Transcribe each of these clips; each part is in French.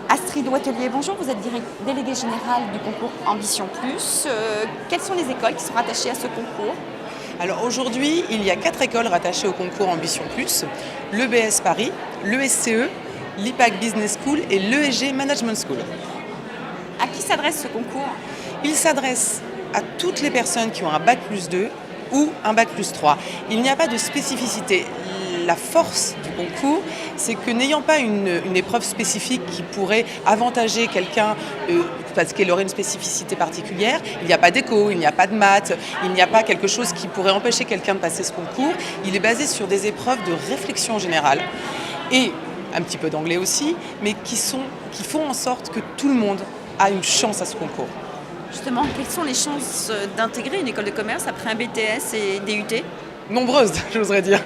Astrid Watelier, bonjour, vous êtes déléguée générale du concours Ambition Plus. Quelles sont les écoles qui sont rattachées à ce concours? Alors aujourd'hui, il y a 4 écoles rattachées au concours Ambition Plus, l'EBS Paris, l'ESCE, l'IPAC Business School et l'ESG Management School. À qui s'adresse ce concours? Il s'adresse à toutes les personnes qui ont un bac+2 ou un bac+3. Il n'y a pas de spécificité. La force du concours, c'est que n'ayant pas une épreuve spécifique qui pourrait avantager quelqu'un parce qu'elle aurait une spécificité particulière, il n'y a pas d'éco, il n'y a pas de maths, il n'y a pas quelque chose qui pourrait empêcher quelqu'un de passer ce concours. Il est basé sur des épreuves de réflexion générale et un petit peu d'anglais aussi, mais qui font en sorte que tout le monde a une chance à ce concours. Justement, quelles sont les chances d'intégrer une école de commerce après un BTS et DUT? Nombreuses, j'oserais dire.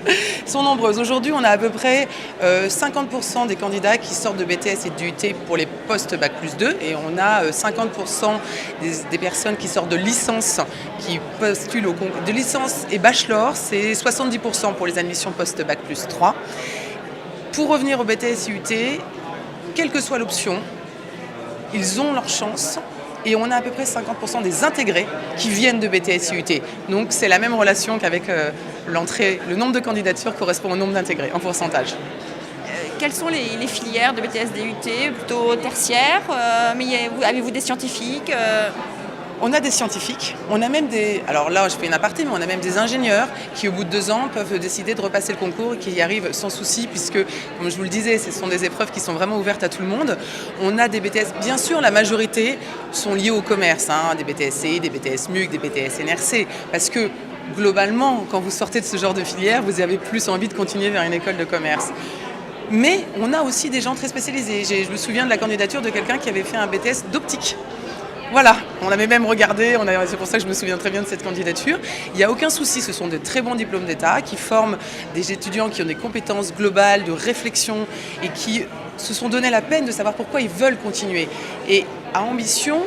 Sont nombreuses. Aujourd'hui, on a à peu près 50% des candidats qui sortent de BTS et de DUT pour les postes bac+2 et on a 50% des personnes qui sortent de licence qui postulent au concours. De licence et bachelor, c'est 70% pour les admissions post bac+3. Pour revenir au BTS et UT, quelle que soit l'option, ils ont leur chance. Et on a à peu près 50% des intégrés qui viennent de BTS et UT. Donc c'est la même relation qu'avec l'entrée. Le nombre de candidatures correspond au nombre d'intégrés en pourcentage. Quelles sont les filières de BTS DUT? Plutôt tertiaires, mais avez-vous des scientifiques? On a des scientifiques, on a même des... Alors là, je fais une aparté, mais on a même des ingénieurs qui, au bout de 2 ans, peuvent décider de repasser le concours et qui y arrivent sans souci, puisque, comme je vous le disais, ce sont des épreuves qui sont vraiment ouvertes à tout le monde. On a des BTS, bien sûr, la majorité sont liés au commerce, des BTSC, des BTS MUC, des BTS NRC, parce que, globalement, quand vous sortez de ce genre de filière, vous avez plus envie de continuer vers une école de commerce. Mais on a aussi des gens très spécialisés. Je me souviens de la candidature de quelqu'un qui avait fait un BTS d'optique. Voilà, on avait même regardé, c'est pour ça que je me souviens très bien de cette candidature. Il n'y a aucun souci, ce sont de très bons diplômes d'État qui forment des étudiants qui ont des compétences globales, de réflexion et qui se sont donné la peine de savoir pourquoi ils veulent continuer. Et à Ambition,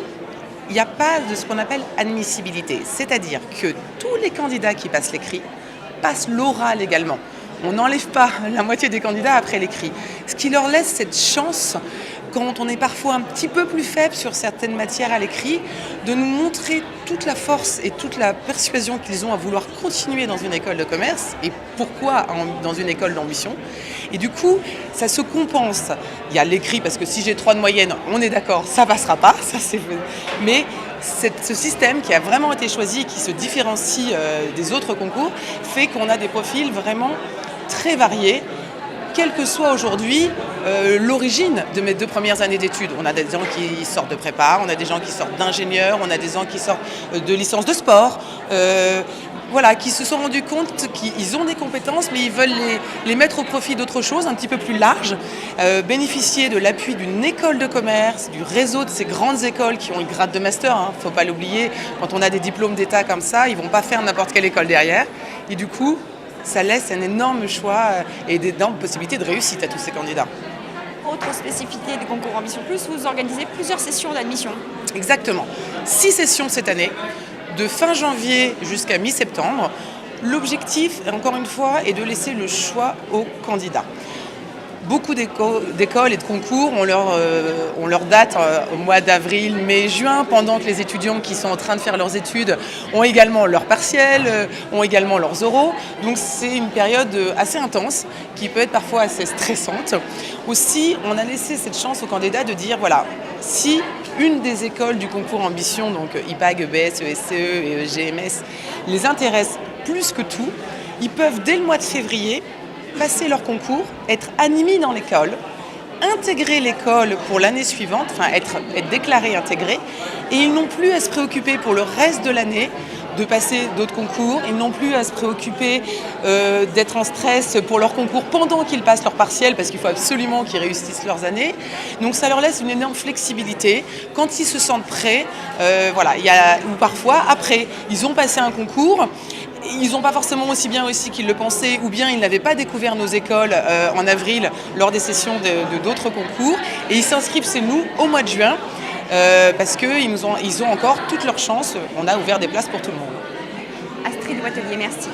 il n'y a pas de ce qu'on appelle admissibilité, c'est-à-dire que tous les candidats qui passent l'écrit passent l'oral également. On n'enlève pas la moitié des candidats après l'écrit, ce qui leur laisse cette chance, quand on est parfois un petit peu plus faible sur certaines matières à l'écrit, de nous montrer toute la force et toute la persuasion qu'ils ont à vouloir continuer dans une école de commerce et pourquoi dans une école d'ambition. Et du coup, ça se compense. Il y a l'écrit, parce que si j'ai 3 de moyenne, on est d'accord, ça passera pas, ça c'est... Mais ce système qui a vraiment été choisi, qui se différencie des autres concours, fait qu'on a des profils vraiment très variés, quelle que soit aujourd'hui l'origine de mes 2 premières années d'études. On a des gens qui sortent de prépa, on a des gens qui sortent d'ingénieurs, on a des gens qui sortent de licence de sport, qui se sont rendus compte qu'ils ont des compétences, mais ils veulent les mettre au profit d'autre chose, un petit peu plus large, bénéficier de l'appui d'une école de commerce, du réseau de ces grandes écoles qui ont une grade de master, il ne faut pas l'oublier, quand on a des diplômes d'État comme ça, ils ne vont pas faire n'importe quelle école derrière, et du coup, ça laisse un énorme choix et d'énormes possibilités de réussite à tous ces candidats. Autre spécificité du concours Ambition Plus, vous organisez plusieurs sessions d'admission. Exactement. 6 sessions cette année, de fin janvier jusqu'à mi-septembre. L'objectif, encore une fois, est de laisser le choix aux candidats. Beaucoup d'écoles et de concours ont leur date au mois d'avril, mai, juin, pendant que les étudiants qui sont en train de faire leurs études ont également leurs partiels, ont également leurs oraux. Donc c'est une période assez intense, qui peut être parfois assez stressante. Aussi, on a laissé cette chance aux candidats de dire, voilà, si une des écoles du concours Ambition, donc IPAG, EBS, ESCE et EGMS, les intéresse plus que tout, ils peuvent dès le mois de février passer leur concours, être admis dans l'école, intégrer l'école pour l'année suivante, être déclarés intégrés, et ils n'ont plus à se préoccuper pour le reste de l'année de passer d'autres concours, ils n'ont plus à se préoccuper d'être en stress pour leur concours pendant qu'ils passent leur partiel, parce qu'il faut absolument qu'ils réussissent leurs années. Donc ça leur laisse une énorme flexibilité. Quand ils se sentent prêts, ou parfois après, ils ont passé un concours, ils n'ont pas forcément aussi bien réussi qu'ils le pensaient, ou bien ils n'avaient pas découvert nos écoles en avril lors des sessions d'autres concours, et ils s'inscrivent chez nous au mois de juin, parce qu'ils ont encore toutes leurs chances. On a ouvert des places pour tout le monde. Astrid Watelier, merci.